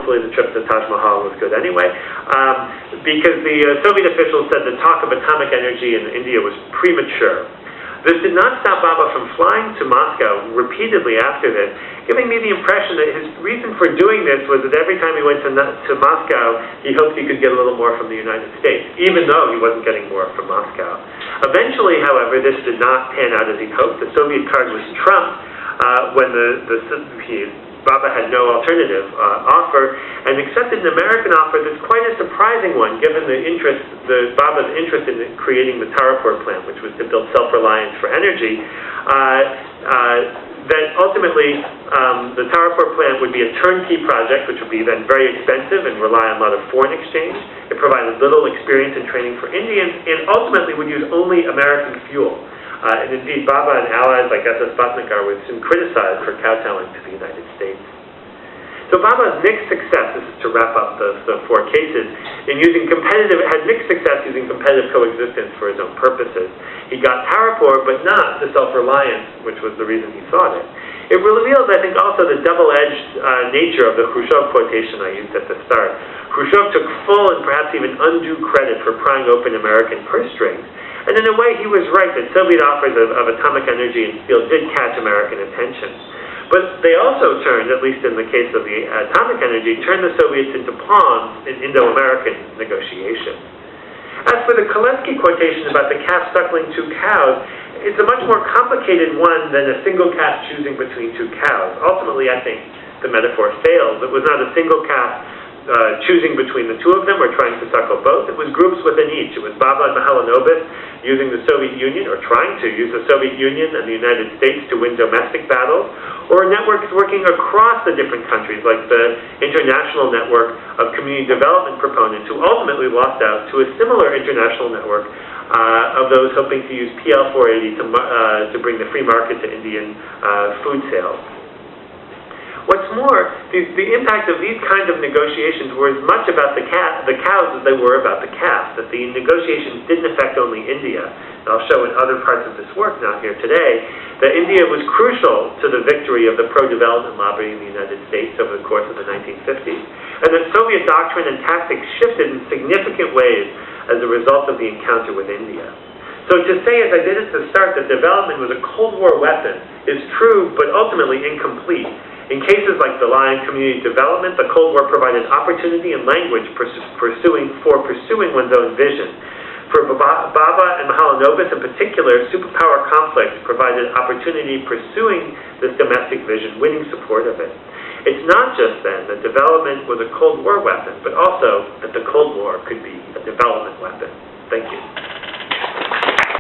hopefully the trip to Taj Mahal was good anyway, because the Soviet officials said the talk of atomic energy in India was premature. This did not stop Baba from flying to Moscow repeatedly after this, giving me the impression that his reason for doing this was that every time he went to Moscow, he hoped he could get a little more from the United States, even though he wasn't getting more from Moscow. Eventually, however, this did not pan out as he hoped. The Soviet card was trumped when Baba had no alternative offer, and accepted an American offer that's quite a surprising one, given Baba's interest in creating the Tarapur plant, which was to build self-reliance for energy. That ultimately the Tarapur plant would be a turnkey project, which would be then very expensive and rely on a lot of foreign exchange. It provided little experience and training for Indians, and ultimately would use only American fuel. And indeed, Baba and allies like S.S. Bhatnagar were soon criticized for kowtowing to the United States. So Baba's mixed success, this is to wrap up the four cases, had mixed success using competitive coexistence for his own purposes. He got Tarapur, but not the self-reliance, which was the reason he sought it. It reveals, I think, also the double-edged nature of the Khrushchev quotation I used at the start. Khrushchev took full and perhaps even undue credit for prying open American purse strings. And in a way, he was right that Soviet offers of atomic energy and steel did catch American attention. But they also turned, at least in the case of the atomic energy, turned the Soviets into pawns in Indo-American negotiations. As for the Kolensky quotation about the calf suckling two cows, it's a much more complicated one than a single calf choosing between two cows. Ultimately, I think the metaphor fails. It was not a single calf choosing between the two of them or trying to suckle both. It was groups within each. It was Baba and Mihalanobis using the Soviet Union, or trying to use the Soviet Union and the United States to win domestic battles, or networks working across the different countries, like the international network of community development proponents who ultimately lost out to a similar international network of those hoping to use PL 480 to bring the free market to Indian food sales. What's more, the impact of these kind of negotiations were as much about the cows as they were about the calf, that the negotiations didn't affect only India. And I'll show in other parts of this work, not here today, that India was crucial to the victory of the pro-development lobby in the United States over the course of the 1950s, and that Soviet doctrine and tactics shifted in significant ways as a result of the encounter with India. So to say, as I did at the start, that development was a Cold War weapon is true, but ultimately incomplete. In cases like the Lion Community Development, the Cold War provided opportunity and language for pursuing one's own vision. For Baba and Mihalanobis in particular, superpower conflicts provided opportunity pursuing this domestic vision, winning support of it. It's not just then that development was a Cold War weapon, but also that the Cold War could be a development weapon. Thank you.